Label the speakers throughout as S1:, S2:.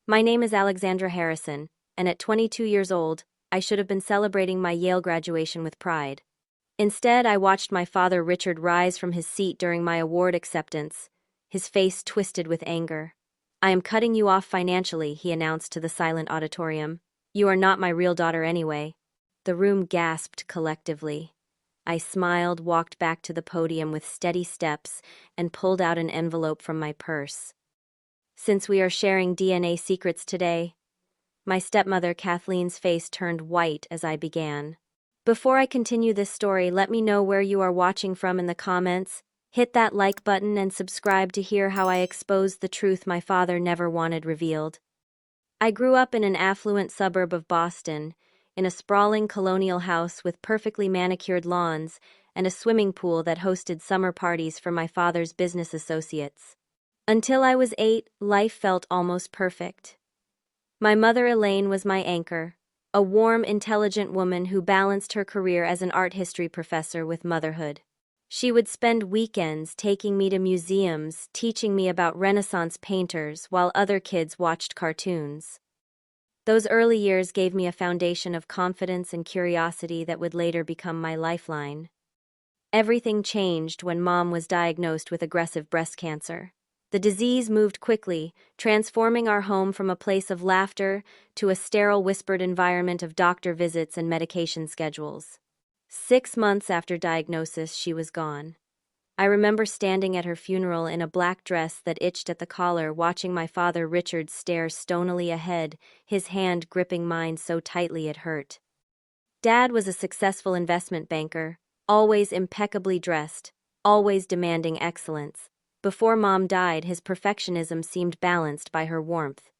S1: My name is Alexandra Harrison, and at 22 years old, I should have been celebrating my Yale graduation with pride. Instead, I watched my father Richard rise from his seat during my award acceptance, his face twisted with anger. "I am cutting you off financially," he announced to the silent auditorium. "You are not my real daughter anyway." The room gasped collectively. I smiled, walked back to the podium with steady steps, and pulled out an envelope from my purse. "Since we are sharing DNA secrets today," my stepmother Kathleen's face turned white as I began. Before I continue this story, let me know where you are watching from in the comments. Hit that like button and subscribe to hear how I expose the truth my father never wanted revealed. I grew up in an affluent suburb of Boston, in a sprawling colonial house with perfectly manicured lawns and a swimming pool that hosted summer parties for my father's business associates. Until I was 8, life felt almost perfect. My mother Elaine was my anchor, a warm, intelligent woman who balanced her career as an art history professor with motherhood. She would spend weekends taking me to museums, teaching me about Renaissance painters while other kids watched cartoons. Those early years gave me a foundation of confidence and curiosity that would later become my lifeline. Everything changed when Mom was diagnosed with aggressive breast cancer. The disease moved quickly, transforming our home from a place of laughter to a sterile, whispered environment of doctor visits and medication schedules. 6 months after diagnosis, she was gone. I remember standing at her funeral in a black dress that itched at the collar, watching my father Richard stare stonily ahead, his hand gripping mine so tightly it hurt. Dad was a successful investment banker, always impeccably dressed, always demanding excellence. Before Mom died, his perfectionism seemed balanced by her warmth.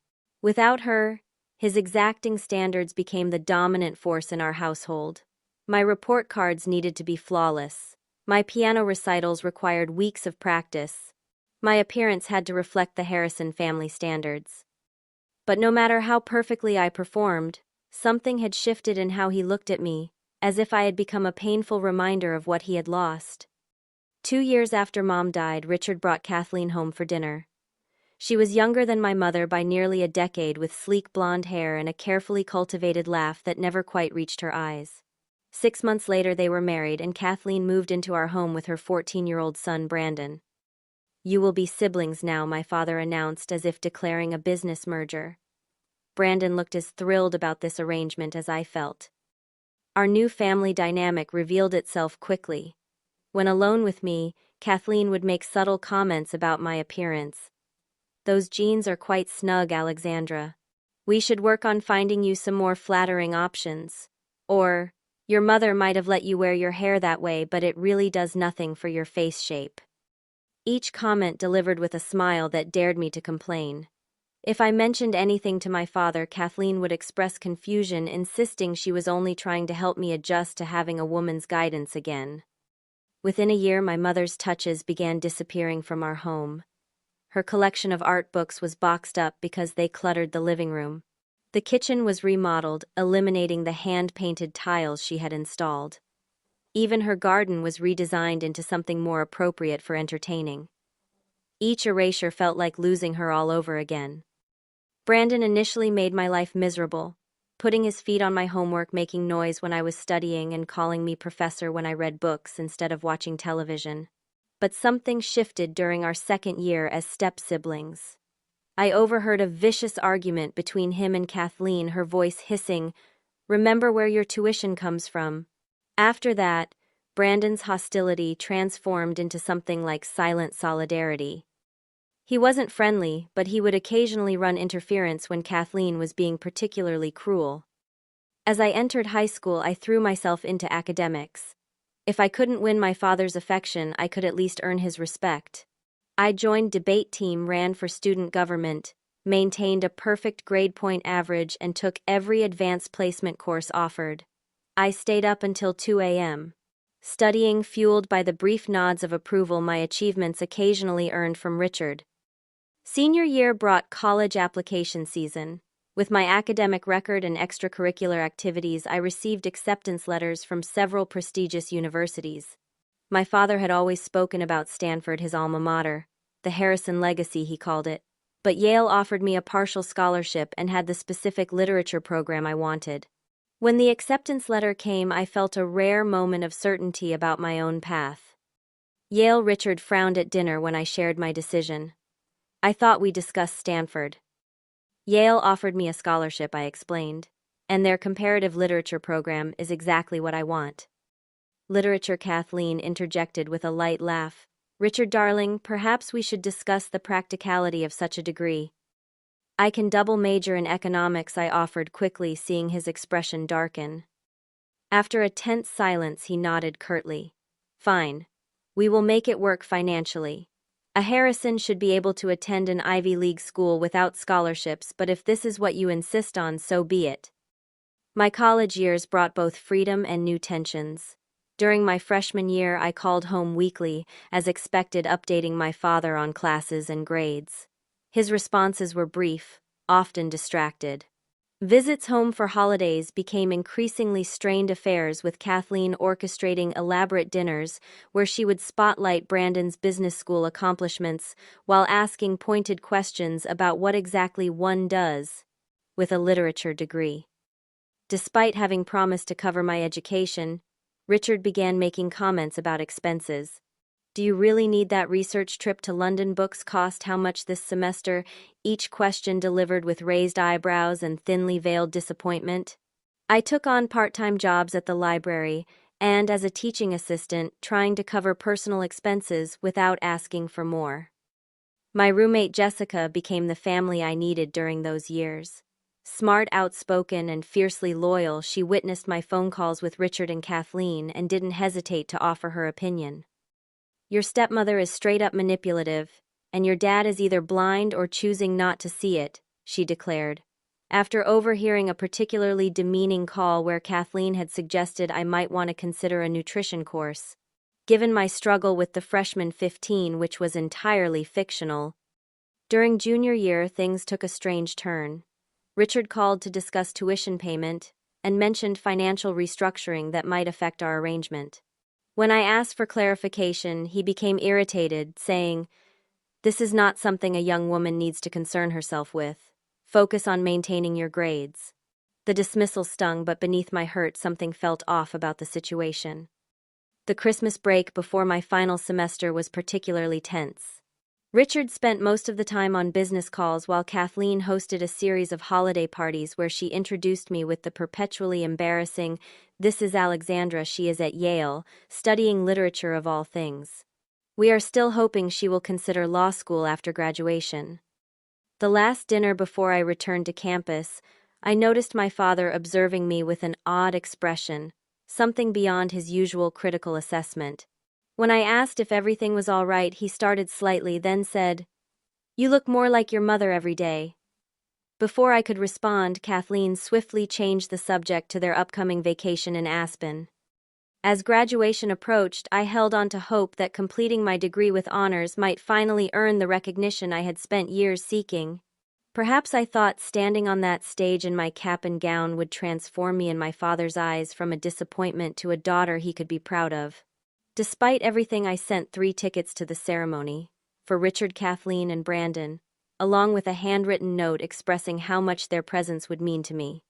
S1: Without her, his exacting standards became the dominant force in our household. My report cards needed to be flawless. My piano recitals required weeks of practice. My appearance had to reflect the Harrison family standards. But no matter how perfectly I performed, something had shifted in how he looked at me, as if I had become a painful reminder of what he had lost. 2 years after Mom died, Richard brought Kathleen home for dinner. She was younger than my mother by nearly a decade, with sleek blonde hair and a carefully cultivated laugh that never quite reached her eyes. 6 months later, they were married, and Kathleen moved into our home with her 14-year-old son, Brandon. "You will be siblings now," my father announced, as if declaring a business merger. Brandon looked as thrilled about this arrangement as I felt. Our new family dynamic revealed itself quickly. When alone with me, Kathleen would make subtle comments about my appearance. "Those jeans are quite snug, Alexandra. We should work on finding you some more flattering options." Or, "Your mother might have let you wear your hair that way, but it really does nothing for your face shape." Each comment delivered with a smile that dared me to complain. If I mentioned anything to my father, Kathleen would express confusion, insisting she was only trying to help me adjust to having a woman's guidance again. Within a year, my mother's touches began disappearing from our home. Her collection of art books was boxed up because they cluttered the living room. The kitchen was remodeled, eliminating the hand-painted tiles she had installed. Even her garden was redesigned into something more appropriate for entertaining. Each erasure felt like losing her all over again. Brandon initially made my life miserable, putting his feet on my homework, making noise when I was studying, and calling me professor when I read books instead of watching television. But something shifted during our second year as step-siblings. I overheard a vicious argument between him and Kathleen, her voice hissing, "Remember where your tuition comes from." After that, Brandon's hostility transformed into something like silent solidarity. He wasn't friendly, but he would occasionally run interference when Kathleen was being particularly cruel. As I entered high school, I threw myself into academics. If I couldn't win my father's affection, I could at least earn his respect. I joined debate team, ran for student government, maintained a perfect grade point average, and took every advanced placement course offered. I stayed up until 2 a.m. studying, fueled by the brief nods of approval my achievements occasionally earned from Richard. Senior year brought college application season. With my academic record and extracurricular activities, I received acceptance letters from several prestigious universities. My father had always spoken about Stanford, his alma mater, the Harrison legacy, he called it. but Yale offered me a partial scholarship and had the specific literature program I wanted. When the acceptance letter came, I felt a rare moment of certainty about my own path. Yale Richard frowned at dinner when I shared my decision. I thought we discussed Stanford. Yale offered me a scholarship, I explained, and their comparative literature program is exactly what I want. Literature, Kathleen interjected with a light laugh. Richard, darling, perhaps we should discuss the practicality of such a degree. I can double major in economics, I offered quickly, seeing his expression darken. After a tense silence, he nodded curtly. Fine. We will make it work financially. A Harrison should be able to attend an Ivy League school without scholarships, but if this is what you insist on, so be it. My college years brought both freedom and new tensions. During my freshman year, I called home weekly, as expected, updating my father on classes and grades. His responses were brief, often distracted. Visits home for holidays became increasingly strained affairs, with Kathleen orchestrating elaborate dinners where she would spotlight Brandon's business school accomplishments while asking pointed questions about what exactly one does with a literature degree. Despite having promised to cover my education, Richard began making comments about expenses. Do you really need that research trip to London? Books cost how much this semester? Each question delivered with raised eyebrows and thinly veiled disappointment. I took on part-time jobs at the library and as a teaching assistant, trying to cover personal expenses without asking for more. My roommate Jessica became the family I needed during those years. Smart, outspoken, and fiercely loyal, she witnessed my phone calls with Richard and Kathleen and didn't hesitate to offer her opinion. Your stepmother is straight-up manipulative, and your dad is either blind or choosing not to see it, she declared. After overhearing a particularly demeaning call where Kathleen had suggested I might want to consider a nutrition course. Given my struggle with the freshman 15, which was entirely fictional. During junior year, things took a strange turn. Richard called to discuss tuition payment and mentioned financial restructuring that might affect our arrangement. When I asked for clarification, he became irritated, saying, "This is not something a young woman needs to concern herself with. Focus on maintaining your grades." The dismissal stung, but beneath my hurt, something felt off about the situation. The Christmas break before my final semester was particularly tense. Richard spent most of the time on business calls while Kathleen hosted a series of holiday parties where she introduced me with the perpetually embarrassing, "This is Alexandra, she is at Yale, studying literature of all things. We are still hoping she will consider law school after graduation." The last dinner before I returned to campus, I noticed my father observing me with an odd expression, something beyond his usual critical assessment. When I asked if everything was all right, he started slightly, then said, "You look more like your mother every day." Before I could respond, Kathleen swiftly changed the subject to their upcoming vacation in Aspen. As graduation approached, I held on to hope that completing my degree with honors might finally earn the recognition I had spent years seeking. Perhaps I thought standing on that stage in my cap and gown would transform me in my father's eyes from a disappointment to a daughter he could be proud of. Despite everything, I sent 3 tickets to the ceremony, for Richard, Kathleen, and Brandon, along with a handwritten note expressing how much their presence would mean to me.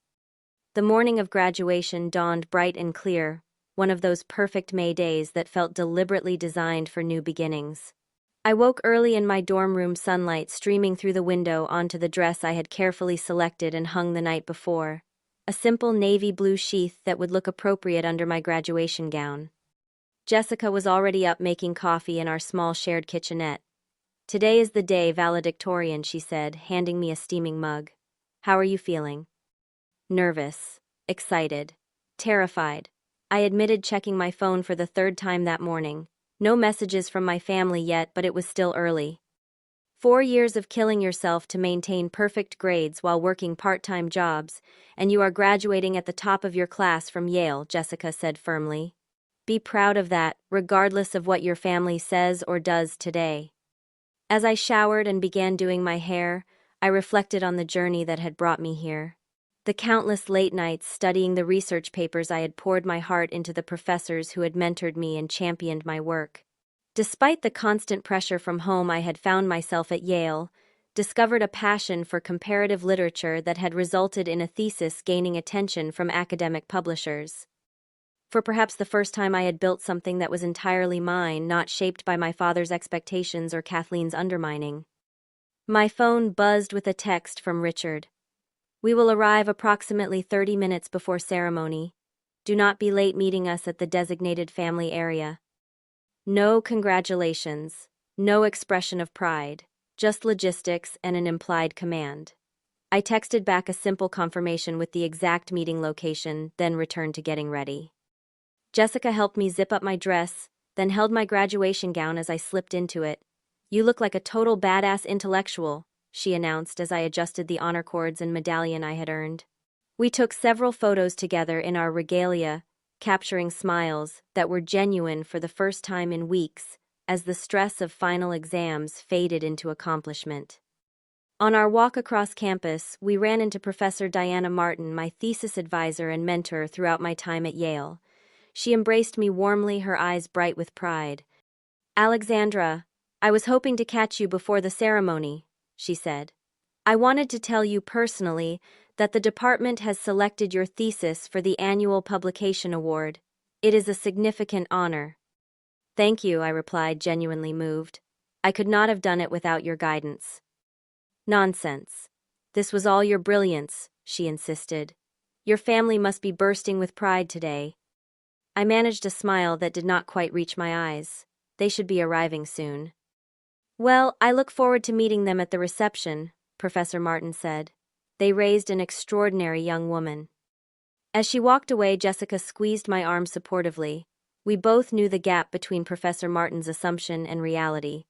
S1: The morning of graduation dawned bright and clear, one of those perfect May days that felt deliberately designed for new beginnings. I woke early in my dorm room, sunlight streaming through the window onto the dress I had carefully selected and hung the night before, a simple navy blue sheath that would look appropriate under my graduation gown. Jessica was already up making coffee in our small shared kitchenette. "Today is the day, valedictorian," she said, handing me a steaming mug. "How are you feeling?" "Nervous, excited, terrified," I admitted, checking my phone for the 3rd time that morning. No messages from my family yet, but it was still early. 4 years of killing yourself to maintain perfect grades while working part-time jobs, and you are graduating at the top of your class from Yale, Jessica said firmly. Be proud of that, regardless of what your family says or does today. As I showered and began doing my hair, I reflected on the journey that had brought me here. The countless late nights studying the research papers I had poured my heart into, the professors who had mentored me and championed my work. Despite the constant pressure from home, I had found myself at Yale, discovered a passion for comparative literature that had resulted in a thesis gaining attention from academic publishers. For perhaps the first time, I had built something that was entirely mine, not shaped by my father's expectations or Kathleen's undermining. My phone buzzed with a text from Richard. "We will arrive approximately 30 minutes before ceremony. Do not be late meeting us at the designated family area." No congratulations, no expression of pride, just logistics and an implied command. I texted back a simple confirmation with the exact meeting location, then returned to getting ready. Jessica helped me zip up my dress, then held my graduation gown as I slipped into it. "You look like a total badass intellectual," she announced as I adjusted the honor cords and medallion I had earned. We took several photos together in our regalia, capturing smiles that were genuine for the first time in weeks, as the stress of final exams faded into accomplishment. On our walk across campus, we ran into Professor Diana Martin, my thesis advisor and mentor throughout my time at Yale. She embraced me warmly, her eyes bright with pride. "Alexandra, I was hoping to catch you before the ceremony," she said. "I wanted to tell you personally that the department has selected your thesis for the annual publication award. It is a significant honor." "Thank you," I replied, genuinely moved. "I could not have done it without your guidance." "Nonsense. This was all your brilliance," she insisted. "Your family must be bursting with pride today." I managed a smile that did not quite reach my eyes. They should be arriving soon. "Well, I look forward to meeting them at the reception," Professor Martin said. "They raised an extraordinary young woman." As she walked away, Jessica squeezed my arm supportively. We both knew the gap between Professor Martin's assumption and reality.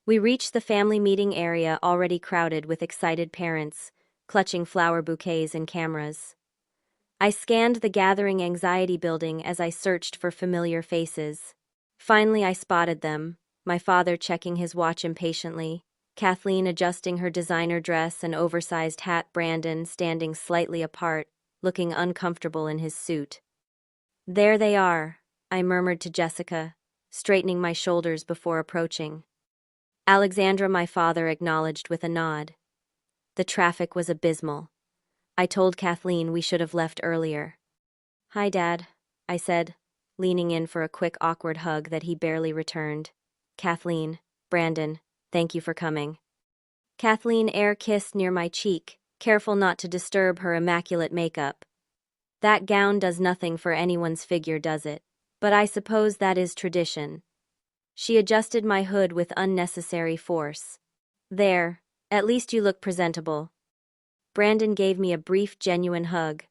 S1: We reached the family meeting area, already crowded with excited parents, clutching flower bouquets and cameras. I scanned the gathering, anxiety building as I searched for familiar faces. Finally, I spotted them, my father checking his watch impatiently, Kathleen adjusting her designer dress and oversized hat, Brandon standing slightly apart, looking uncomfortable in his suit. "There they are," I murmured to Jessica, straightening my shoulders before approaching. Alexandra, my father, acknowledged with a nod. The traffic was abysmal. I told Kathleen we should have left earlier. "Hi, Dad," I said, leaning in for a quick awkward hug that he barely returned. "Kathleen, Brandon, thank you for coming." Kathleen air kissed near my cheek, careful not to disturb her immaculate makeup. "That gown does nothing for anyone's figure, does it? But I suppose that is tradition." She adjusted my hood with unnecessary force. "There, at least you look presentable." Brandon gave me a brief, genuine hug.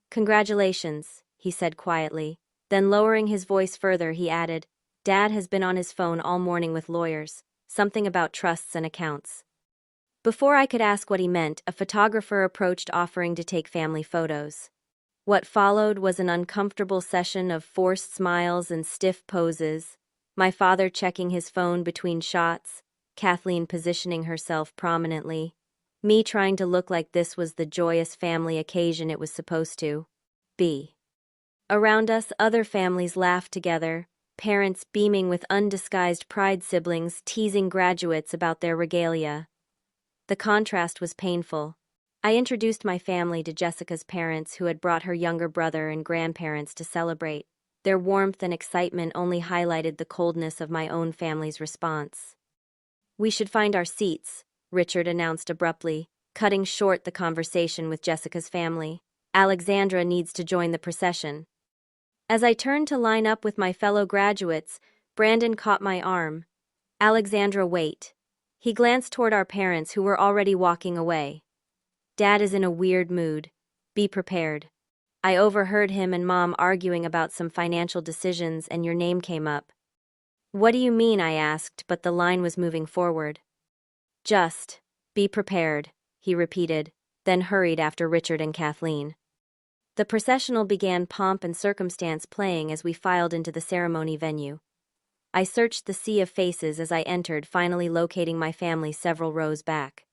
S1: "Congratulations," he said quietly. Then, lowering his voice further, he added, "Dad has been on his phone all morning with lawyers, something about trusts and accounts." Before I could ask what he meant, a photographer approached offering to take family photos. What followed was an uncomfortable session of forced smiles and stiff poses, my father checking his phone between shots, Kathleen positioning herself prominently, me trying to look like this was the joyous family occasion it was supposed to be. Around us, other families laughed together, parents beaming with undisguised pride, siblings teasing graduates about their regalia. The contrast was painful. I introduced my family to Jessica's parents, who had brought her younger brother and grandparents to celebrate. Their warmth and excitement only highlighted the coldness of my own family's response. "We should find our seats," Richard announced abruptly, cutting short the conversation with Jessica's family. "Alexandra needs to join the procession." As I turned to line up with my fellow graduates, Brandon caught my arm. "Alexandra, wait." He glanced toward our parents, who were already walking away. "Dad is in a weird mood. Be prepared." I overheard him and Mom arguing about some financial decisions, and your name came up. "What do you mean?" I asked, but the line was moving forward. "Just be prepared," he repeated, then hurried after Richard and Kathleen. The processional began, pomp and circumstance playing as we filed into the ceremony venue. I searched the sea of faces as I entered, finally locating my family several rows back.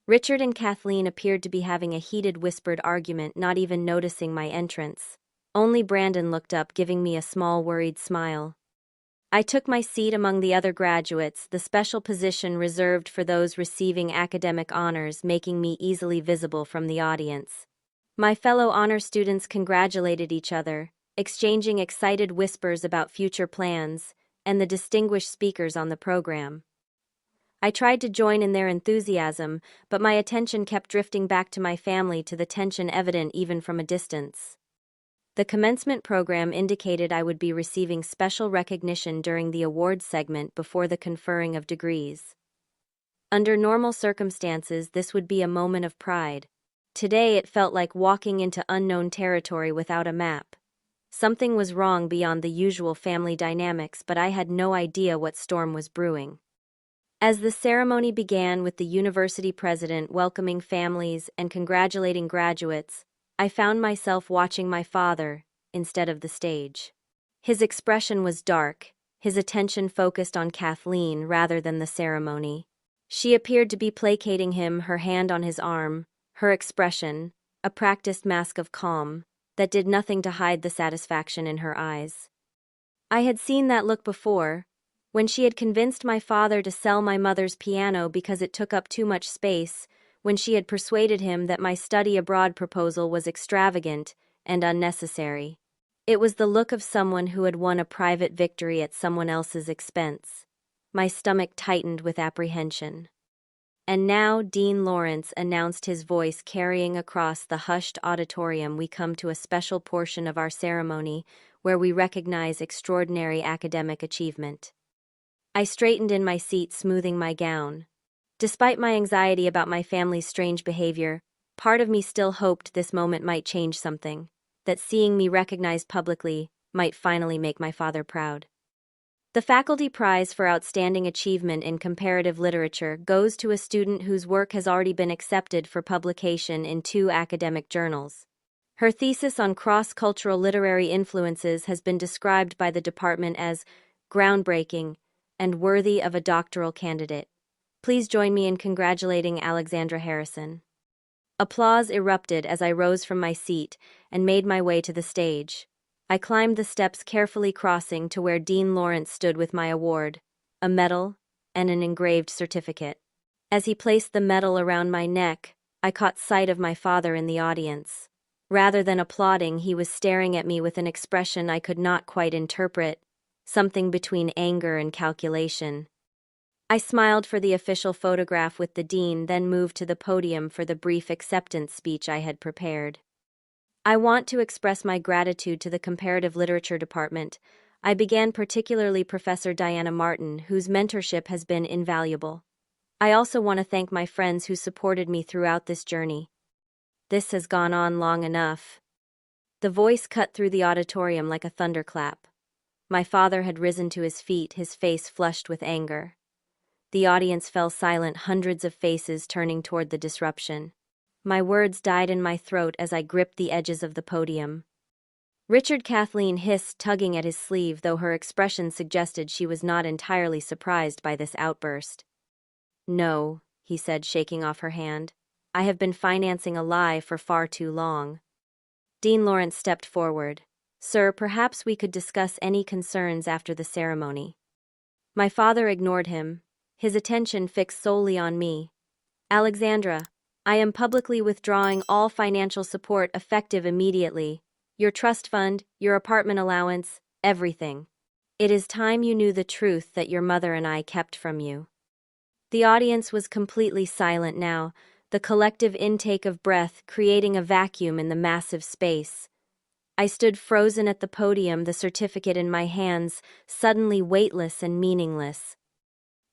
S1: Richard and Kathleen appeared to be having a heated, whispered argument, not even noticing my entrance. Only Brandon looked up, giving me a small, worried smile. I took my seat among the other graduates, the special position reserved for those receiving academic honors, making me easily visible from the audience. My fellow honor students congratulated each other, exchanging excited whispers about future plans and the distinguished speakers on the program. I tried to join in their enthusiasm, but my attention kept drifting back to my family, to the tension evident even from a distance. The commencement program indicated I would be receiving special recognition during the awards segment before the conferring of degrees. Under normal circumstances, this would be a moment of pride. Today it felt like walking into unknown territory without a map. Something was wrong beyond the usual family dynamics, but I had no idea what storm was brewing. As the ceremony began with the university president welcoming families and congratulating graduates, I found myself watching my father instead of the stage. His expression was dark, his attention focused on Kathleen rather than the ceremony. She appeared to be placating him, her hand on his arm, her expression, a practiced mask of calm, that did nothing to hide the satisfaction in her eyes. I had seen that look before, when she had convinced my father to sell my mother's piano because it took up too much space, when she had persuaded him that my study abroad proposal was extravagant and unnecessary. It was the look of someone who had won a private victory at someone else's expense. My stomach tightened with apprehension. And now Dean Lawrence announced, his voice carrying across the hushed auditorium. We come to a special portion of our ceremony where we recognize extraordinary academic achievement. I straightened in my seat, smoothing my gown. Despite my anxiety about my family's strange behavior, part of me still hoped this moment might change something, that seeing me recognized publicly might finally make my father proud. The Faculty Prize for Outstanding Achievement in Comparative Literature goes to a student whose work has already been accepted for publication in 2 academic journals. Her thesis on cross-cultural literary influences has been described by the department as groundbreaking and worthy of a doctoral candidate. Please join me in congratulating Alexandra Harrison. Applause erupted as I rose from my seat and made my way to the stage. I climbed the steps, carefully crossing to where Dean Lawrence stood with my award, a medal, and an engraved certificate. As he placed the medal around my neck, I caught sight of my father in the audience. Rather than applauding, he was staring at me with an expression I could not quite interpret, something between anger and calculation. I smiled for the official photograph with the dean, then moved to the podium for the brief acceptance speech I had prepared. I want to express my gratitude to the Comparative Literature Department. I began, particularly Professor Diana Martin, whose mentorship has been invaluable. I also want to thank my friends who supported me throughout this journey. This has gone on long enough. The voice cut through the auditorium like a thunderclap. My father had risen to his feet, his face flushed with anger. The audience fell silent, hundreds of faces turning toward the disruption. My words died in my throat as I gripped the edges of the podium. Richard, Kathleen hissed, tugging at his sleeve, though her expression suggested she was not entirely surprised by this outburst. No, he said, shaking off her hand. I have been financing a lie for far too long. Dean Lawrence stepped forward. Sir, perhaps we could discuss any concerns after the ceremony. My father ignored him, his attention fixed solely on me. Alexandra, I am publicly withdrawing all financial support effective immediately. Your trust fund, your apartment allowance, everything. It is time you knew the truth that your mother and I kept from you. The audience was completely silent now, the collective intake of breath creating a vacuum in the massive space. I stood frozen at the podium, the certificate in my hands, suddenly weightless and meaningless.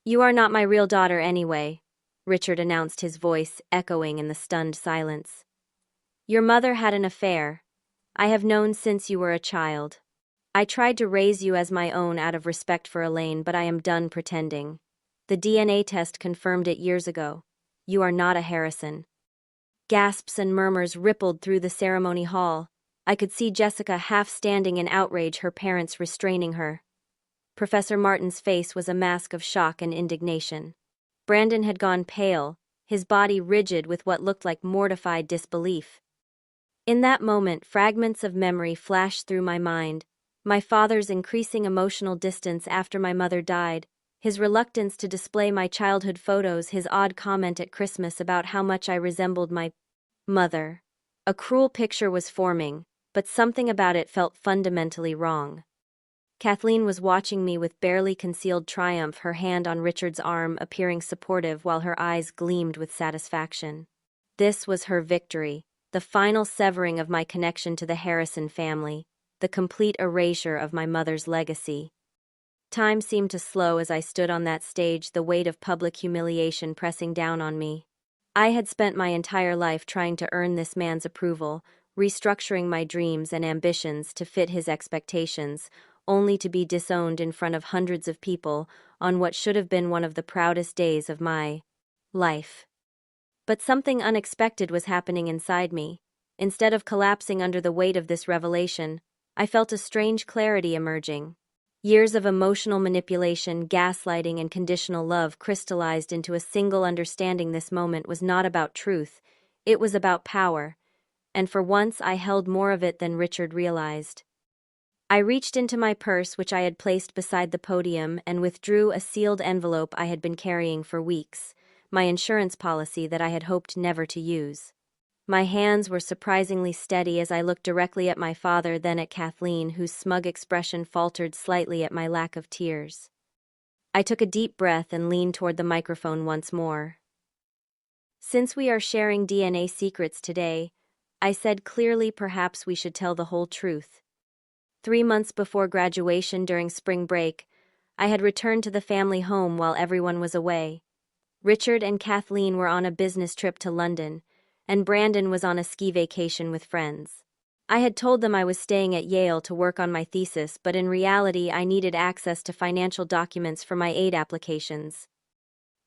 S1: You are not my real daughter anyway, Richard announced, his voice echoing in the stunned silence. Your mother had an affair. I have known since you were a child. I tried to raise you as my own out of respect for Elaine, but I am done pretending. The DNA test confirmed it years ago. You are not a Harrison. Gasps and murmurs rippled through the ceremony hall. I could see Jessica half standing in outrage, her parents restraining her. Professor Martin's face was a mask of shock and indignation. Brandon had gone pale, his body rigid with what looked like mortified disbelief. In that moment, fragments of memory flashed through my mind, My father's increasing emotional distance after my mother died, his reluctance to display my childhood photos, his odd comment at Christmas about how much I resembled my mother. A cruel picture was forming, but something about it felt fundamentally wrong. Kathleen was watching me with barely concealed triumph, her hand on Richard's arm appearing supportive while her eyes gleamed with satisfaction. This was her victory, the final severing of my connection to the Harrison family, the complete erasure of my mother's legacy. Time seemed to slow as I stood on that stage, the weight of public humiliation pressing down on me. I had spent my entire life trying to earn this man's approval, restructuring my dreams and ambitions to fit his expectations, only to be disowned in front of hundreds of people on what should have been one of the proudest days of my life. But something unexpected was happening inside me. Instead of collapsing under the weight of this revelation, I felt a strange clarity emerging. Years of emotional manipulation, gaslighting, and conditional love crystallized into a single understanding. This moment was not about truth, it was about power, and for once I held more of it than Richard realized. I reached into my purse, which I had placed beside the podium, and withdrew a sealed envelope I had been carrying for weeks, my insurance policy that I had hoped never to use. My hands were surprisingly steady as I looked directly at my father, then at Kathleen, whose smug expression faltered slightly at my lack of tears. I took a deep breath and leaned toward the microphone once more. "Since we are sharing DNA secrets today," I said clearly, "perhaps we should tell the whole truth." 3 months before graduation, during spring break, I had returned to the family home while everyone was away. Richard and Kathleen were on a business trip to London, and Brandon was on a ski vacation with friends. I had told them I was staying at Yale to work on my thesis, but in reality I needed access to financial documents for my aid applications.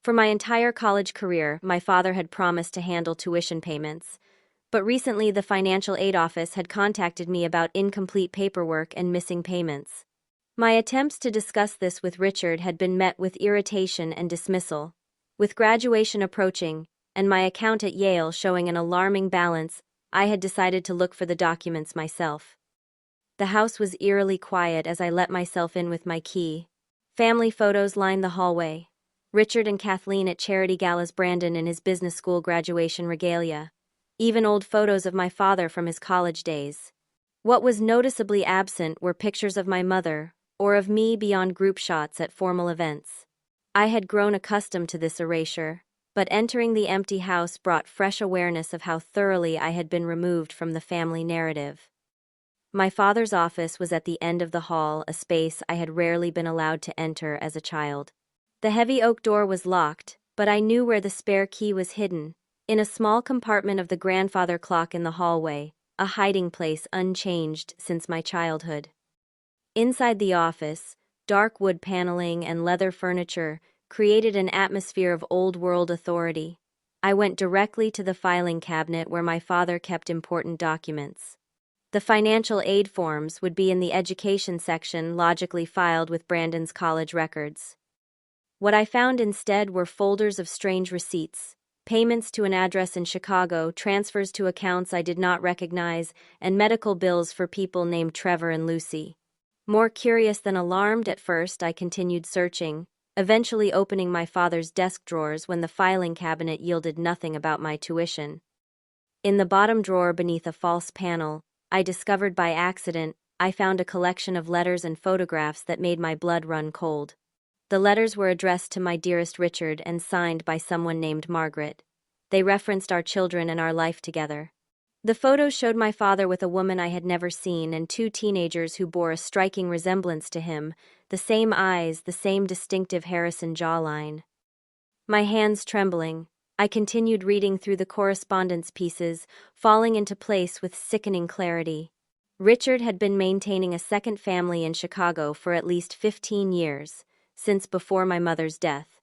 S1: For my entire college career, my father had promised to handle tuition payments, but recently the financial aid office had contacted me about incomplete paperwork and missing payments. My attempts to discuss this with Richard had been met with irritation and dismissal. With graduation approaching, and my account at Yale showing an alarming balance, I had decided to look for the documents myself. The house was eerily quiet as I let myself in with my key. Family photos lined the hallway. Richard and Kathleen at charity galas, Brandon in his business school graduation regalia. Even old photos of my father from his college days. What was noticeably absent were pictures of my mother, or of me beyond group shots at formal events. I had grown accustomed to this erasure, but entering the empty house brought fresh awareness of how thoroughly I had been removed from the family narrative. My father's office was at the end of the hall, a space I had rarely been allowed to enter as a child. The heavy oak door was locked, but I knew where the spare key was hidden, in a small compartment of the grandfather clock in the hallway, a hiding place unchanged since my childhood. Inside the office, dark wood paneling and leather furniture created an atmosphere of old-world authority. I went directly to the filing cabinet where my father kept important documents. The financial aid forms would be in the education section, logically filed with Brandon's college records. What I found instead were folders of strange receipts, payments to an address in Chicago, transfers to accounts I did not recognize, and medical bills for people named Trevor and Lucy. More curious than alarmed at first, I continued searching, eventually opening my father's desk drawers when the filing cabinet yielded nothing about my tuition. In the bottom drawer beneath a false panel, I discovered by accident, I found a collection of letters and photographs that made my blood run cold. The letters were addressed to my dearest Richard and signed by someone named Margaret. They referenced our children and our life together. The photos showed my father with a woman I had never seen and 2 teenagers who bore a striking resemblance to him, the same eyes, the same distinctive Harrison jawline. My hands trembling, I continued reading through the correspondence pieces, falling into place with sickening clarity. Richard had been maintaining a second family in Chicago for at least 15 years, since before my mother's death.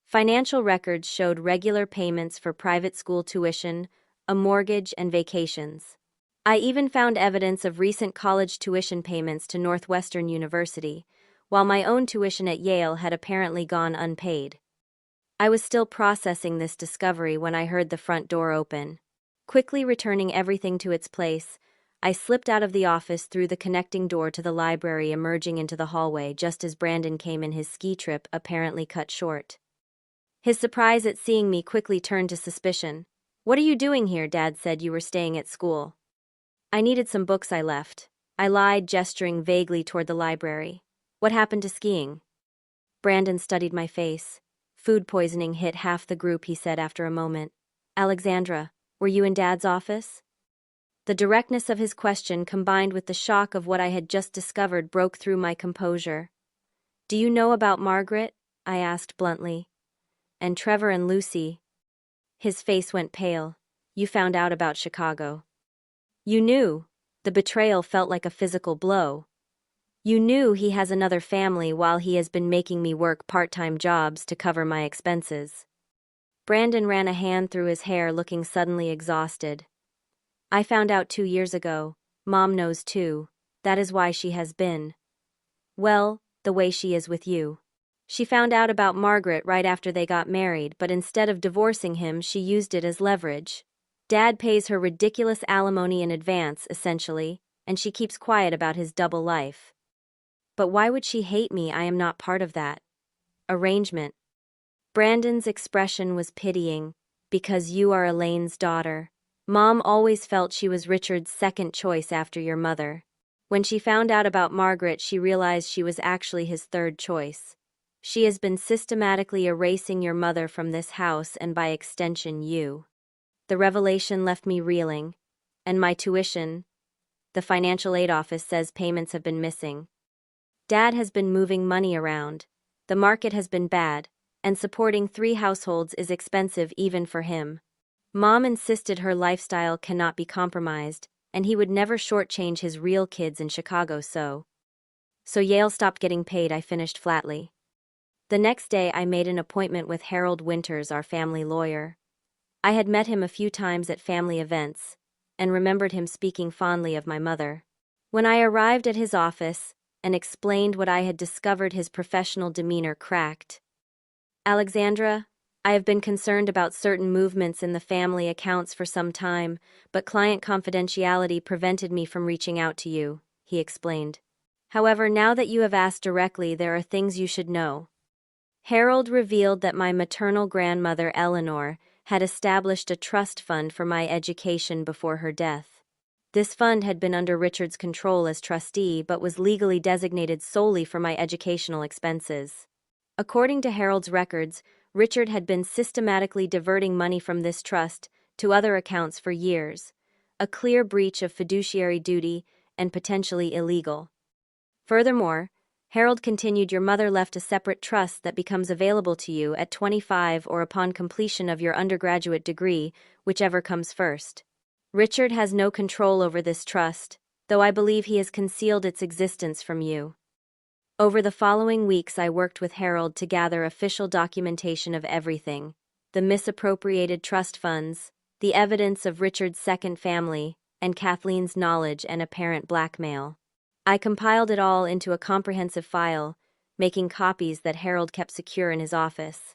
S1: Financial records showed regular payments for private school tuition, a mortgage, and vacations. I even found evidence of recent college tuition payments to Northwestern University, while my own tuition at Yale had apparently gone unpaid. I was still processing this discovery when I heard the front door open. Quickly returning everything to its place, I slipped out of the office through the connecting door to the library, emerging into the hallway just as Brandon came in, his ski trip apparently cut short. His surprise at seeing me quickly turned to suspicion. "What are you doing here? Dad said you were staying at school." "I needed some books, I left." I lied, gesturing vaguely toward the library. "What happened to skiing?" Brandon studied my face. "Food poisoning hit half the group," he said after a moment. "Alexandra, were you in Dad's office?" The directness of his question, combined with the shock of what I had just discovered, broke through my composure. "Do you know about Margaret?" I asked bluntly. "And Trevor and Lucy?" His face went pale. "You found out about Chicago. You knew." The betrayal felt like a physical blow. "You knew he has another family while he has been making me work part-time jobs to cover my expenses." Brandon ran a hand through his hair, looking suddenly exhausted. "I found out 2 years ago. Mom knows too. That is why she has been, well, the way she is with you. She found out about Margaret right after they got married, but instead of divorcing him, she used it as leverage. Dad pays her ridiculous alimony in advance, essentially, and she keeps quiet about his double life." "But why would she hate me? I am not part of that arrangement." Brandon's expression was pitying. "Because you are Elaine's daughter. Mom always felt she was Richard's second choice after your mother. When she found out about Margaret, she realized she was actually his third choice. She has been systematically erasing your mother from this house and by extension you." The revelation left me reeling. "And my tuition? The financial aid office says payments have been missing. Dad has been moving money around. The market has been bad, and supporting 3 households is expensive even for him. Mom insisted her lifestyle cannot be compromised, and he would never shortchange his real kids in Chicago, so Yale stopped getting paid," I finished flatly. The next day I made an appointment with Harold Winters, our family lawyer. I had met him a few times at family events, and remembered him speaking fondly of my mother. When I arrived at his office and explained what I had discovered, his professional demeanor cracked. "Alexandra, I have been concerned about certain movements in the family accounts for some time, but client confidentiality prevented me from reaching out to you," he explained. "However, now that you have asked directly, there are things you should know." Harold revealed that my maternal grandmother, Eleanor, had established a trust fund for my education before her death. This fund had been under Richard's control as trustee, but was legally designated solely for my educational expenses. According to Harold's records, Richard had been systematically diverting money from this trust to other accounts for years, a clear breach of fiduciary duty and potentially illegal. Furthermore, Harold continued, "Your mother left a separate trust that becomes available to you at 25 or upon completion of your undergraduate degree, whichever comes first. Richard has no control over this trust, though I believe he has concealed its existence from you." Over the following weeks I worked with Harold to gather official documentation of everything: the misappropriated trust funds, the evidence of Richard's second family, and Kathleen's knowledge and apparent blackmail. I compiled it all into a comprehensive file, making copies that Harold kept secure in his office.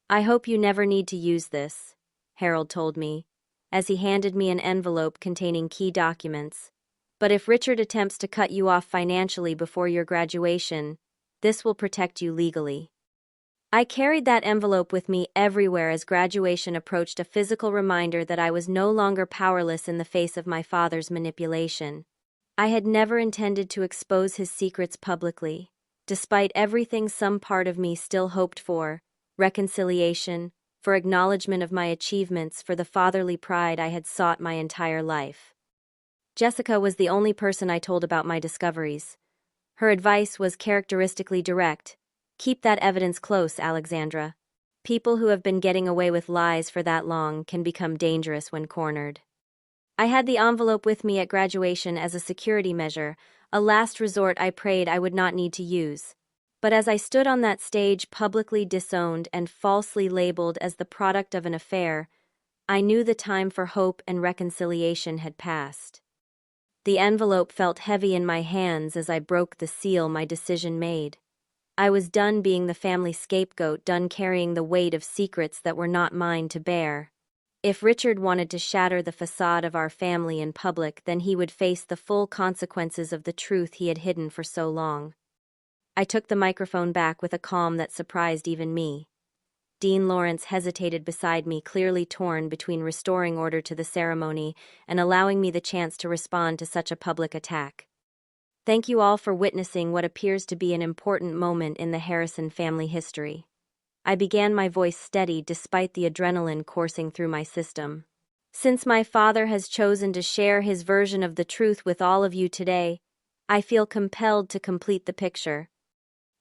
S1: "I hope you never need to use this," Harold told me, as he handed me an envelope containing key documents. "But if Richard attempts to cut you off financially before your graduation, this will protect you legally." I carried that envelope with me everywhere as graduation approached, a physical reminder that I was no longer powerless in the face of my father's manipulation. I had never intended to expose his secrets publicly. Despite everything, some part of me still hoped for reconciliation, for acknowledgement of my achievements, for the fatherly pride I had sought my entire life. Jessica was the only person I told about my discoveries. Her advice was characteristically direct: "Keep that evidence close, Alexandra. People who have been getting away with lies for that long can become dangerous when cornered." I had the envelope with me at graduation as a security measure, a last resort I prayed I would not need to use. But as I stood on that stage, publicly disowned and falsely labeled as the product of an affair, I knew the time for hope and reconciliation had passed. The envelope felt heavy in my hands as I broke the seal, my decision made. I was done being the family scapegoat, done carrying the weight of secrets that were not mine to bear. If Richard wanted to shatter the facade of our family in public, then he would face the full consequences of the truth he had hidden for so long. I took the microphone back with a calm that surprised even me. Dean Lawrence hesitated beside me, clearly torn between restoring order to the ceremony and allowing me the chance to respond to such a public attack. Thank you all for witnessing what appears to be an important moment in the Harrison family history. I began, my voice steady despite the adrenaline coursing through my system. Since my father has chosen to share his version of the truth with all of you today, I feel compelled to complete the picture.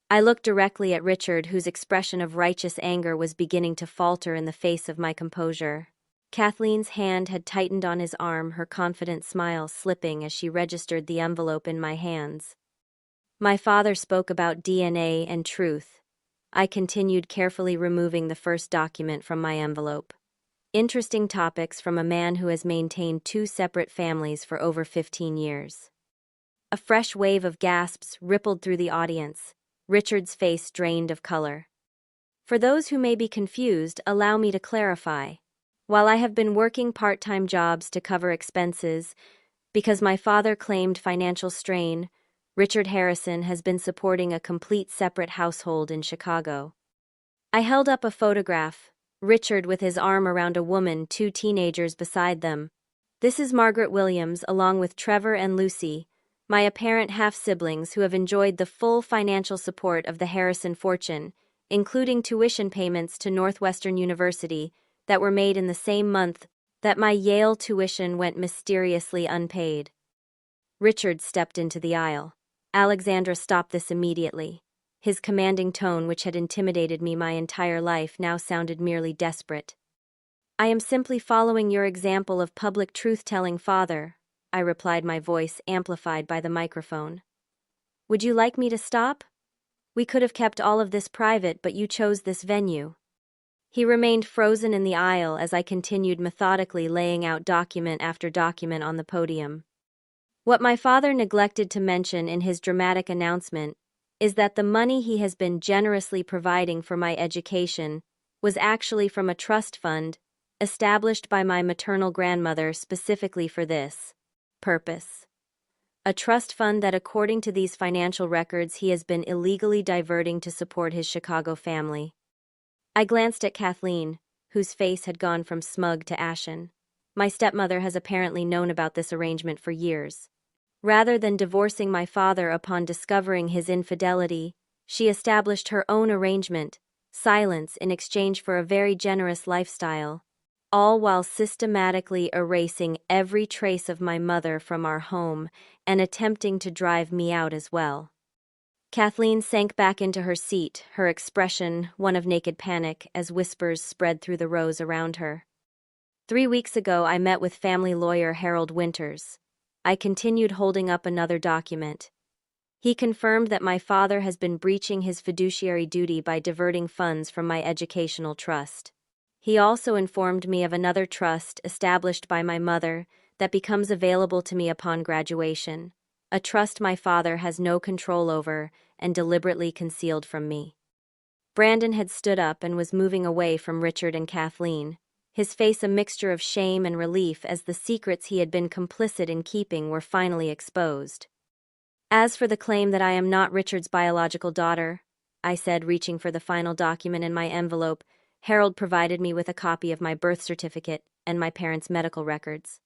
S1: I looked directly at Richard, whose expression of righteous anger was beginning to falter in the face of my composure. Kathleen's hand had tightened on his arm, her confident smile slipping as she registered the envelope in my hands. My father spoke about DNA and truth. I continued, carefully removing the first document from my envelope. Interesting topics from a man who has maintained two separate families for over 15 years. A fresh wave of gasps rippled through the audience. Richard's face drained of color. For those who may be confused, allow me to clarify. While I have been working part-time jobs to cover expenses, because my father claimed financial strain, Richard Harrison has been supporting a complete separate household in Chicago. I held up a photograph, Richard with his arm around a woman, two teenagers beside them. This is Margaret Williams, along with Trevor and Lucy, my apparent half-siblings who have enjoyed the full financial support of the Harrison fortune, including tuition payments to Northwestern University that were made in the same month that my Yale tuition went mysteriously unpaid. Richard stepped into the aisle. Alexandra stopped this immediately. His commanding tone, which had intimidated me my entire life, now sounded merely desperate. I am simply following your example of public truth-telling, father, I replied, my voice amplified by the microphone. Would you like me to stop? We could have kept all of this private, but you chose this venue. He remained frozen in the aisle as I continued methodically laying out document after document on the podium. What my father neglected to mention in his dramatic announcement is that the money he has been generously providing for my education was actually from a trust fund established by my maternal grandmother specifically for this purpose. A trust fund that, according to these financial records, he has been illegally diverting to support his Chicago family. I glanced at Kathleen, whose face had gone from smug to ashen. My stepmother has apparently known about this arrangement for years. Rather than divorcing my father upon discovering his infidelity, she established her own arrangement, silence, in exchange for a very generous lifestyle, all while systematically erasing every trace of my mother from our home and attempting to drive me out as well. Kathleen sank back into her seat, her expression one of naked panic as whispers spread through the rows around her. 3 weeks ago, I met with family lawyer Harold Winters. I continued, holding up another document. He confirmed that my father has been breaching his fiduciary duty by diverting funds from my educational trust. He also informed me of another trust established by my mother that becomes available to me upon graduation, a trust my father has no control over and deliberately concealed from me. Brandon had stood up and was moving away from Richard and Kathleen, his face a mixture of shame and relief as the secrets he had been complicit in keeping were finally exposed. As for the claim that I am not Richard's biological daughter, I said, reaching for the final document in my envelope, Harold provided me with a copy of my birth certificate and my parents' medical records.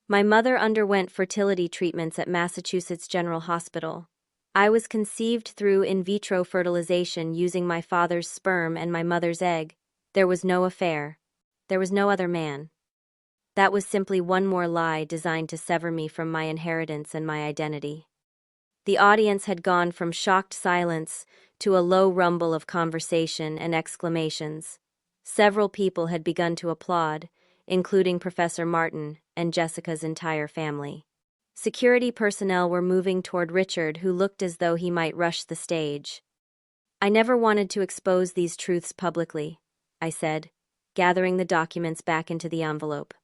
S1: My mother underwent fertility treatments at Massachusetts General Hospital. I was conceived through in vitro fertilization using my father's sperm and my mother's egg. There was no affair. There was no other man. That was simply one more lie designed to sever me from my inheritance and my identity. The audience had gone from shocked silence to a low rumble of conversation and exclamations. Several people had begun to applaud, including Professor Martin and Jessica's entire family. Security personnel were moving toward Richard, who looked as though he might rush the stage. I never wanted to expose these truths publicly, I said, gathering the documents back into the envelope.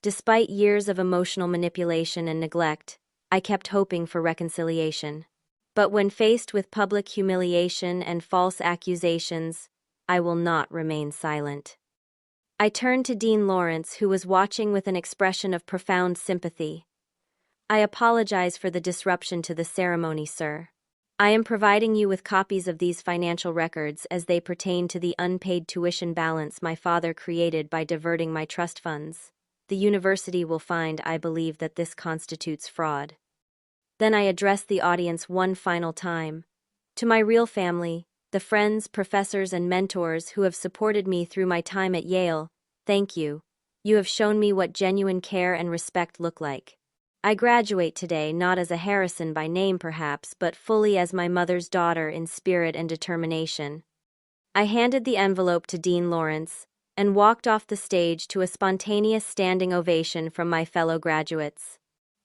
S1: Despite years of emotional manipulation and neglect, I kept hoping for reconciliation. But when faced with public humiliation and false accusations, I will not remain silent. I turned to Dean Lawrence, who was watching with an expression of profound sympathy. I apologize for the disruption to the ceremony, sir. I am providing you with copies of these financial records as they pertain to the unpaid tuition balance my father created by diverting my trust funds. The university will find, I believe, that this constitutes fraud. Then I addressed the audience one final time. To my real family, the friends, professors, and mentors who have supported me through my time at Yale, thank you. You have shown me what genuine care and respect look like. I graduate today not as a Harrison by name perhaps, but fully as my mother's daughter in spirit and determination. I handed the envelope to Dean Lawrence and walked off the stage to a spontaneous standing ovation from my fellow graduates.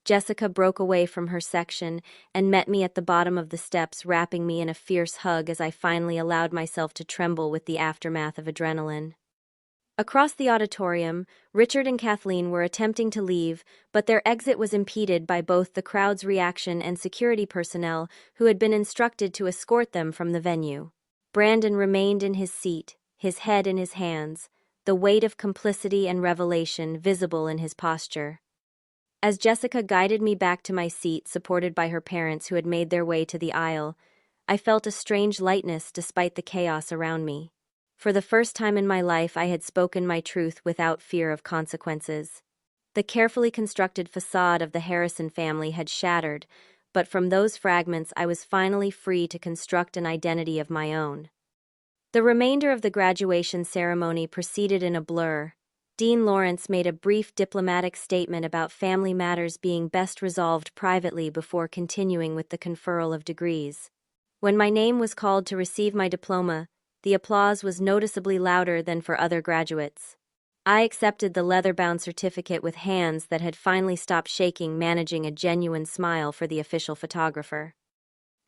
S1: Jessica broke away from her section and met me at the bottom of the steps, wrapping me in a fierce hug as I finally allowed myself to tremble with the aftermath of adrenaline. Across the auditorium, Richard and Kathleen were attempting to leave, but their exit was impeded by both the crowd's reaction and security personnel who had been instructed to escort them from the venue. Brandon remained in his seat, his head in his hands, the weight of complicity and revelation visible in his posture. As Jessica guided me back to my seat, supported by her parents who had made their way to the aisle, I felt a strange lightness despite the chaos around me. For the first time in my life, I had spoken my truth without fear of consequences. The carefully constructed facade of the Harrison family had shattered, but from those fragments I was finally free to construct an identity of my own. The remainder of the graduation ceremony proceeded in a blur. Dean Lawrence made a brief diplomatic statement about family matters being best resolved privately before continuing with the conferral of degrees. When my name was called to receive my diploma, the applause was noticeably louder than for other graduates. I accepted the leather-bound certificate with hands that had finally stopped shaking, managing a genuine smile for the official photographer.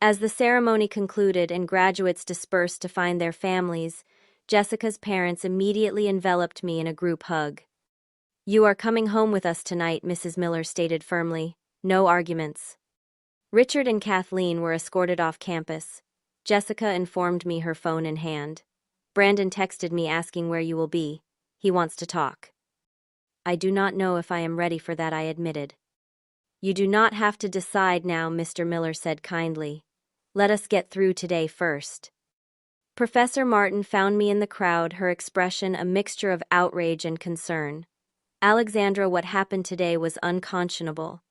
S1: As the ceremony concluded and graduates dispersed to find their families, Jessica's parents immediately enveloped me in a group hug. "You are coming home with us tonight," Mrs. Miller stated firmly. "No arguments." Richard and Kathleen were escorted off campus. Jessica informed me, her phone in hand. "Brandon texted me asking where you will be. He wants to talk." "I do not know if I am ready for that," I admitted. "You do not have to decide now," Mr. Miller said kindly. "Let us get through today first." Professor Martin found me in the crowd, her expression a mixture of outrage and concern. "Alexandra, what happened today was unconscionable.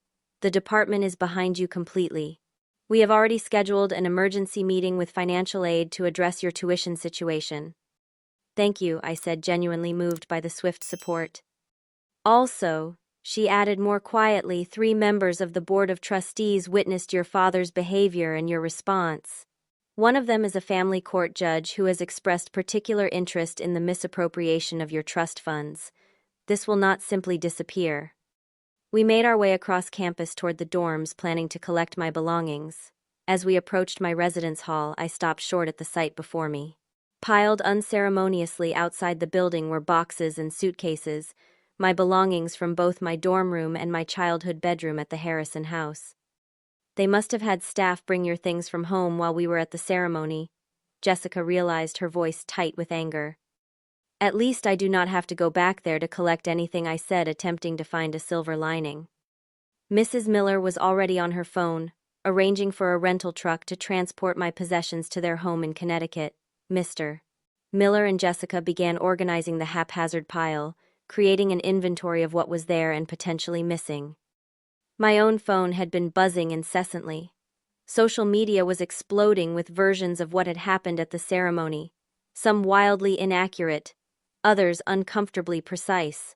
S1: The department is behind you completely. We have already scheduled an emergency meeting with financial aid to address your tuition situation." "Thank you," I said, genuinely moved by the swift support. "Also," she added more quietly, "3 members of the Board of Trustees witnessed your father's behavior and your response. One of them is a family court judge who has expressed particular interest in the misappropriation of your trust funds. This will not simply disappear." We made our way across campus toward the dorms, planning to collect my belongings. As we approached my residence hall, I stopped short at the sight before me. Piled unceremoniously outside the building were boxes and suitcases, my belongings from both my dorm room and my childhood bedroom at the Harrison house. "They must have had staff bring your things from home while we were at the ceremony," Jessica realized, her voice tight with anger. "At least I do not have to go back there to collect anything," I said, attempting to find a silver lining. Mrs. Miller was already on her phone, arranging for a rental truck to transport my possessions to their home in Connecticut. Mr. Miller and Jessica began organizing the haphazard pile, creating an inventory of what was there and potentially missing. My own phone had been buzzing incessantly. Social media was exploding with versions of what had happened at the ceremony, some wildly inaccurate, others uncomfortably precise.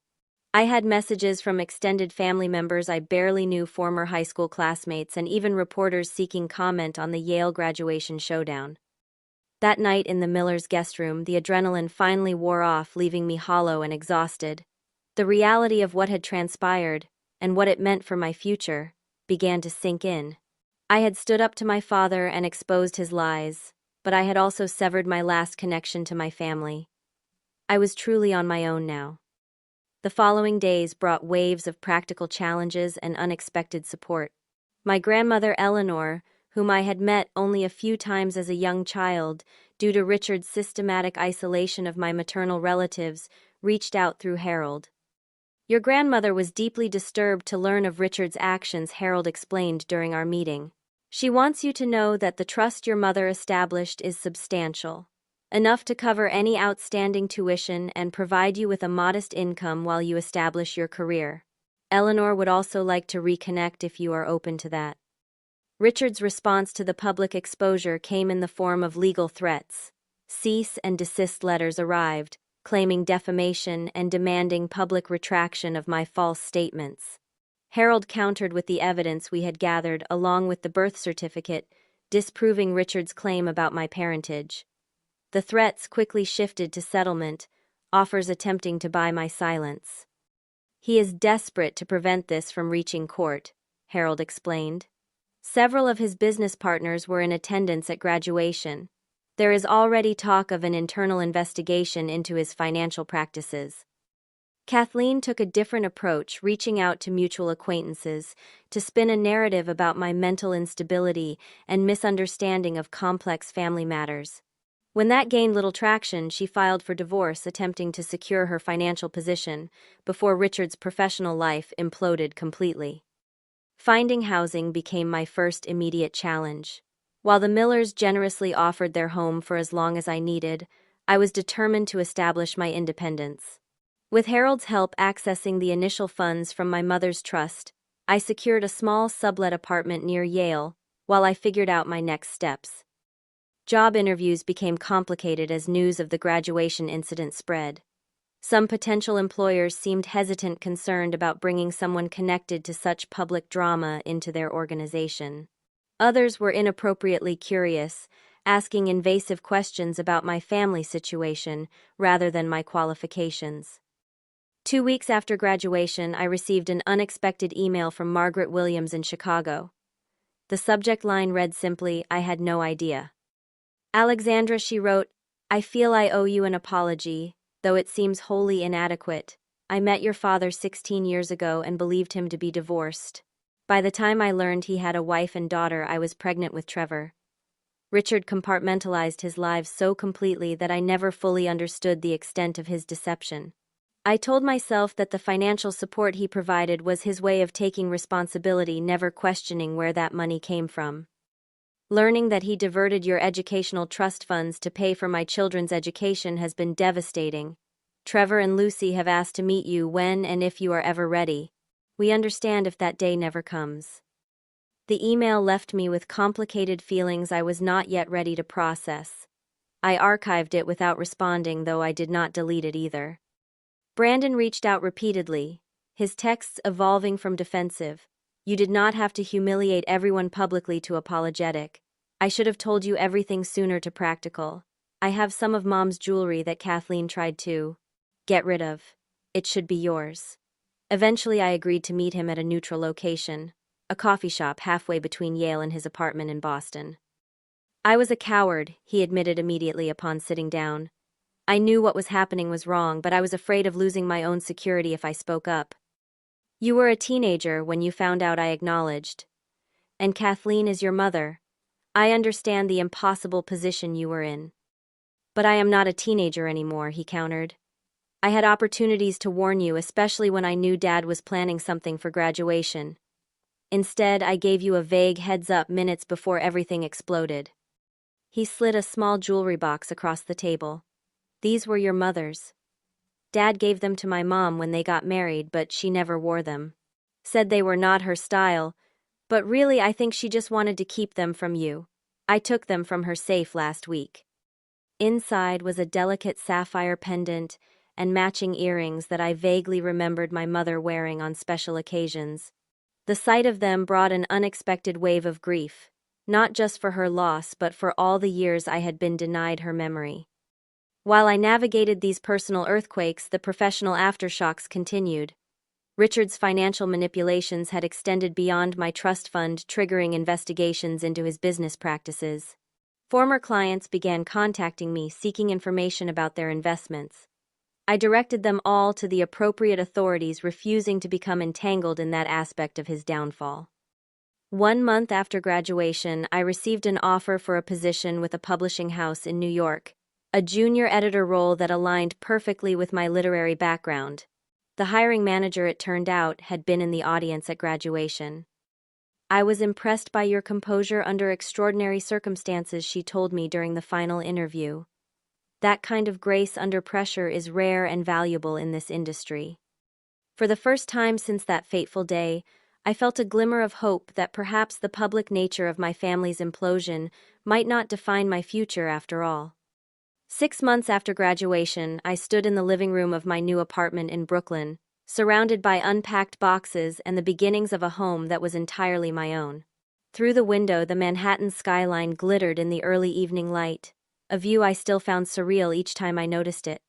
S1: I had messages from extended family members I barely knew, former high school classmates, and even reporters seeking comment on the Yale graduation showdown. That night in the Millers' guest room, the adrenaline finally wore off, leaving me hollow and exhausted. The reality of what had transpired, and what it meant for my future, began to sink in. I had stood up to my father and exposed his lies, but I had also severed my last connection to my family. I was truly on my own now. The following days brought waves of practical challenges and unexpected support. My grandmother Eleanor, whom I had met only a few times as a young child, due to Richard's systematic isolation of my maternal relatives, reached out through Harold. Your grandmother was deeply disturbed to learn of Richard's actions, Harold explained during our meeting. She wants you to know that the trust your mother established is substantial, enough to cover any outstanding tuition and provide you with a modest income while you establish your career. Eleanor would also like to reconnect if you are open to that. Richard's response to the public exposure came in the form of legal threats. Cease and desist letters arrived, claiming defamation and demanding public retraction of my false statements. Harold countered with the evidence we had gathered along with the birth certificate, disproving Richard's claim about my parentage. The threats quickly shifted to settlement, offers attempting to buy my silence. He is desperate to prevent this from reaching court, Harold explained. Several of his business partners were in attendance at graduation. There is already talk of an internal investigation into his financial practices. Kathleen took a different approach, reaching out to mutual acquaintances to spin a narrative about my mental instability and misunderstanding of complex family matters. When that gained little traction, she filed for divorce, attempting to secure her financial position before Richard's professional life imploded completely. Finding housing became my first immediate challenge. While the Millers generously offered their home for as long as I needed, I was determined to establish my independence. With Harold's help accessing the initial funds from my mother's trust, I secured a small sublet apartment near Yale while I figured out my next steps. Job interviews became complicated as news of the graduation incident spread. Some potential employers seemed hesitant, concerned about bringing someone connected to such public drama into their organization. Others were inappropriately curious, asking invasive questions about my family situation rather than my qualifications. 2 weeks after graduation, I received an unexpected email from Margaret Williams in Chicago. The subject line read simply, "I had no idea." "Alexandra," she wrote, "I feel I owe you an apology, though it seems wholly inadequate. I met your father 16 years ago and believed him to be divorced. By the time I learned he had a wife and daughter, I was pregnant with Trevor. Richard compartmentalized his lives so completely that I never fully understood the extent of his deception. I told myself that the financial support he provided was his way of taking responsibility, never questioning where that money came from. Learning that he diverted your educational trust funds to pay for my children's education has been devastating. Trevor and Lucy have asked to meet you when and if you are ever ready. We understand if that day never comes." The email left me with complicated feelings I was not yet ready to process. I archived it without responding, though I did not delete it either. Brandon reached out repeatedly, his texts evolving from defensive. "You did not have to humiliate everyone publicly to apologetic. I should have told you everything sooner to practical. I have some of Mom's jewelry that Kathleen tried to get rid of. It should be yours." Eventually, I agreed to meet him at a neutral location, a coffee shop halfway between Yale and his apartment in Boston. "I was a coward," he admitted immediately upon sitting down. "I knew what was happening was wrong, but I was afraid of losing my own security if I spoke up." "You were a teenager when you found out," I acknowledged. "And Kathleen is your mother. I understand the impossible position you were in." "But I am not a teenager anymore," he countered. "I had opportunities to warn you, especially when I knew Dad was planning something for graduation. Instead, I gave you a vague heads-up minutes before everything exploded." He slid a small jewelry box across the table. "These were your mother's. Dad gave them to my mom when they got married, but she never wore them. Said they were not her style, but really I think she just wanted to keep them from you. I took them from her safe last week." Inside was a delicate sapphire pendant and matching earrings that I vaguely remembered my mother wearing on special occasions. The sight of them brought an unexpected wave of grief, not just for her loss but for all the years I had been denied her memory. While I navigated these personal earthquakes, the professional aftershocks continued. Richard's financial manipulations had extended beyond my trust fund, triggering investigations into his business practices. Former clients began contacting me, seeking information about their investments. I directed them all to the appropriate authorities, refusing to become entangled in that aspect of his downfall. 1 month after graduation, I received an offer for a position with a publishing house in New York. a junior editor role that aligned perfectly with my literary background. The hiring manager, it turned out, had been in the audience at graduation. "I was impressed by your composure under extraordinary circumstances," she told me during the final interview. "That kind of grace under pressure is rare and valuable in this industry." For the first time since that fateful day, I felt a glimmer of hope that perhaps the public nature of my family's implosion might not define my future after all. 6 months after graduation, I stood in the living room of my new apartment in Brooklyn, surrounded by unpacked boxes and the beginnings of a home that was entirely my own. Through the window, the Manhattan skyline glittered in the early evening light, a view I still found surreal each time I noticed it.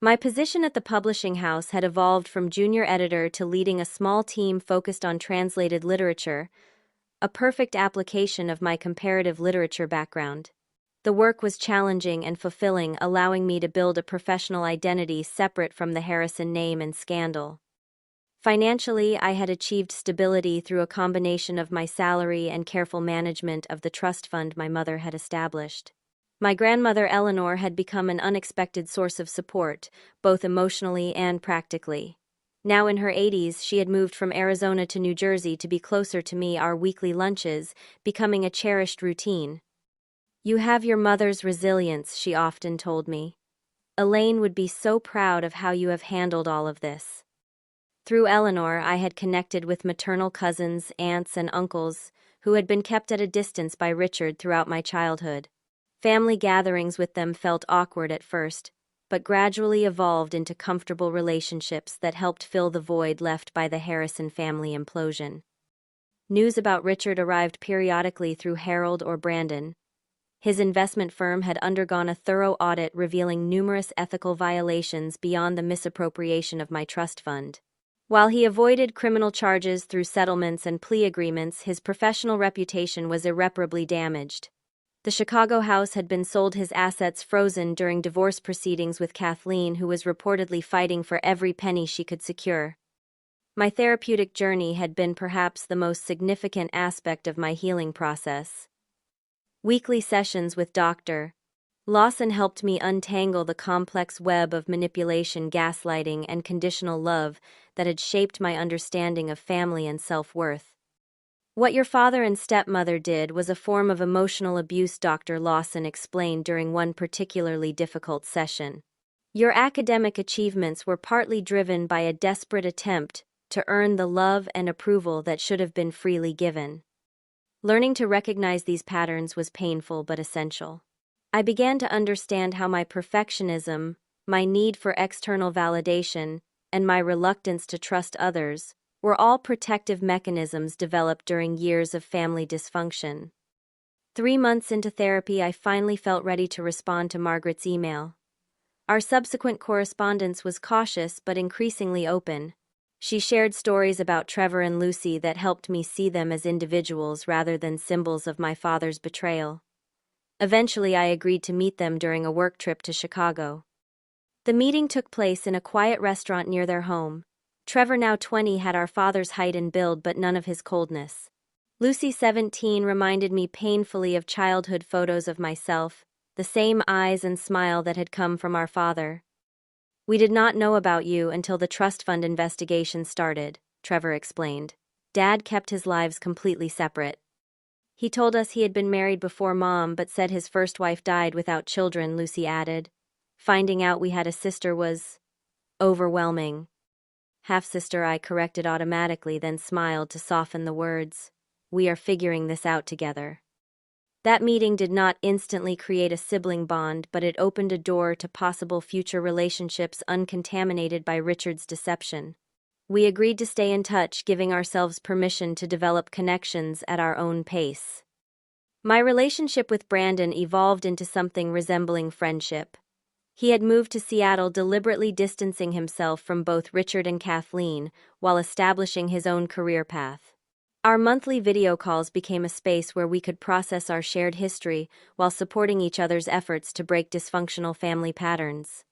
S1: My position at the publishing house had evolved from junior editor to leading a small team focused on translated literature, a perfect application of my comparative literature background. The work was challenging and fulfilling, allowing me to build a professional identity separate from the Harrison name and scandal. Financially, I had achieved stability through a combination of my salary and careful management of the trust fund my mother had established. My grandmother Eleanor had become an unexpected source of support, both emotionally and practically. Now in her 80s, she had moved from Arizona to New Jersey to be closer to me, our weekly lunches becoming a cherished routine. "You have your mother's resilience," she often told me. "Elaine would be so proud of how you have handled all of this." Through Eleanor, I had connected with maternal cousins, aunts, and uncles who had been kept at a distance by Richard throughout my childhood. Family gatherings with them felt awkward at first, but gradually evolved into comfortable relationships that helped fill the void left by the Harrison family implosion. News about Richard arrived periodically through Harold or Brandon. His investment firm had undergone a thorough audit revealing numerous ethical violations beyond the misappropriation of my trust fund. While he avoided criminal charges through settlements and plea agreements, his professional reputation was irreparably damaged. The Chicago house had been sold, his assets frozen during divorce proceedings with Kathleen, who was reportedly fighting for every penny she could secure. My therapeutic journey had been perhaps the most significant aspect of my healing process. Weekly sessions with Dr. Lawson helped me untangle the complex web of manipulation, gaslighting, and conditional love that had shaped my understanding of family and self-worth. "What your father and stepmother did was a form of emotional abuse," Dr. Lawson explained during one particularly difficult session. "Your academic achievements were partly driven by a desperate attempt to earn the love and approval that should have been freely given." Learning to recognize these patterns was painful but essential. I began to understand how my perfectionism, my need for external validation, and my reluctance to trust others were all protective mechanisms developed during years of family dysfunction. 3 months into therapy, I finally felt ready to respond to Margaret's email. Our subsequent correspondence was cautious but increasingly open. She shared stories about Trevor and Lucy that helped me see them as individuals rather than symbols of my father's betrayal. Eventually, I agreed to meet them during a work trip to Chicago. The meeting took place in a quiet restaurant near their home. Trevor, now 20, had our father's height and build but none of his coldness. Lucy, 17, reminded me painfully of childhood photos of myself, the same eyes and smile that had come from our father. "We did not know about you until the trust fund investigation started," Trevor explained. "Dad kept his lives completely separate. He told us he had been married before Mom but said his first wife died without children," Lucy added. "Finding out we had a sister was overwhelming." "Half-sister," I corrected automatically, then smiled to soften the words. "We are figuring this out together." That meeting did not instantly create a sibling bond, but it opened a door to possible future relationships uncontaminated by Richard's deception. We agreed to stay in touch, giving ourselves permission to develop connections at our own pace. My relationship with Brandon evolved into something resembling friendship. He had moved to Seattle, deliberately distancing himself from both Richard and Kathleen while establishing his own career path. Our monthly video calls became a space where we could process our shared history while supporting each other's efforts to break dysfunctional family patterns.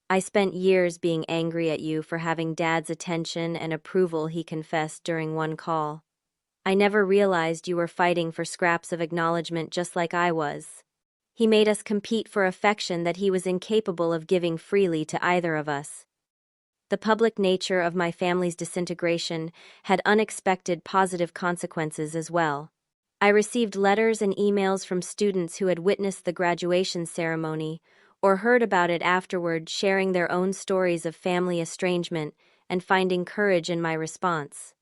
S1: "I spent years being angry at you for having Dad's attention and approval," he confessed during one call. "I never realized you were fighting for scraps of acknowledgement just like I was." He made us compete for affection that he was incapable of giving freely to either of us. The public nature of my family's disintegration had unexpected positive consequences as well. I received letters and emails from students who had witnessed the graduation ceremony or heard about it afterward, sharing their own stories of family estrangement and finding courage in my response.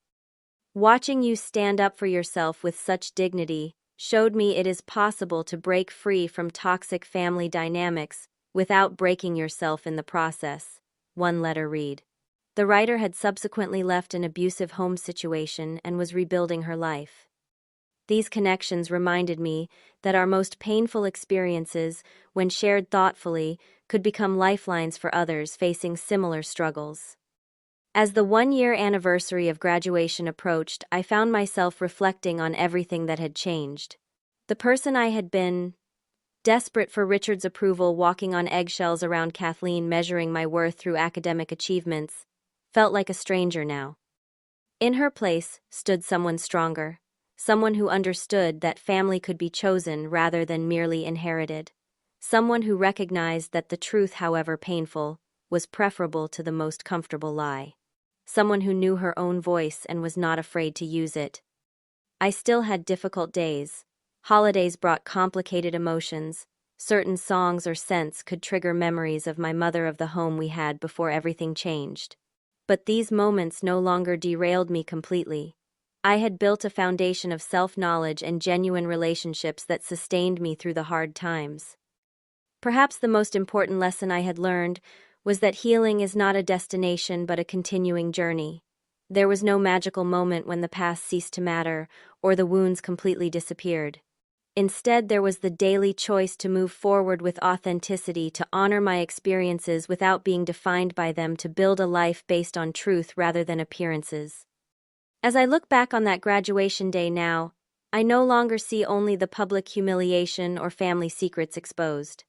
S1: Watching you stand up for yourself with such dignity showed me it is possible to break free from toxic family dynamics without breaking yourself in the process, one letter read. The writer had subsequently left an abusive home situation and was rebuilding her life. These connections reminded me that our most painful experiences, when shared thoughtfully, could become lifelines for others facing similar struggles. As the one-year anniversary of graduation approached, I found myself reflecting on everything that had changed. The person I had been, desperate for Richard's approval, walking on eggshells around Kathleen, measuring my worth through academic achievements, felt like a stranger now. In her place stood someone stronger, someone who understood that family could be chosen rather than merely inherited, someone who recognized that the truth, however painful, was preferable to the most comfortable lie. Someone who knew her own voice and was not afraid to use it. I still had difficult days. Holidays brought complicated emotions. Certain songs or scents could trigger memories of my mother, of the home we had before everything changed. But these moments no longer derailed me completely. I had built a foundation of self-knowledge and genuine relationships that sustained me through the hard times. Perhaps the most important lesson I had learned was that healing is not a destination but a continuing journey. There was no magical moment when the past ceased to matter or the wounds completely disappeared. Instead, there was the daily choice to move forward with authenticity, to honor my experiences without being defined by them, to build a life based on truth rather than appearances. As I look back on that graduation day now, I no longer see only the public humiliation or family secrets exposed.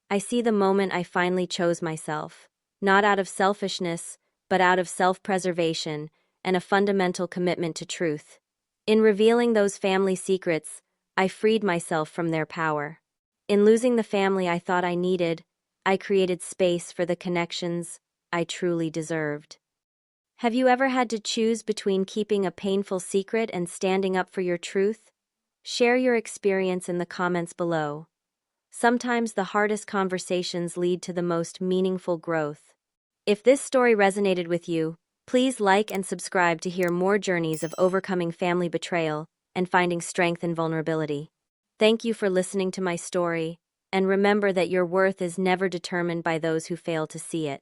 S1: I see the moment I finally chose myself, not out of selfishness, but out of self-preservation and a fundamental commitment to truth. In revealing those family secrets, I freed myself from their power. In losing the family I thought I needed, I created space for the connections I truly deserved. Have you ever had to choose between keeping a painful secret and standing up for your truth? Share your experience in the comments below. Sometimes the hardest conversations lead to the most meaningful growth. If this story resonated with you, please like and subscribe to hear more journeys of overcoming family betrayal and finding strength in vulnerability. Thank you for listening to my story, and remember that your worth is never determined by those who fail to see it.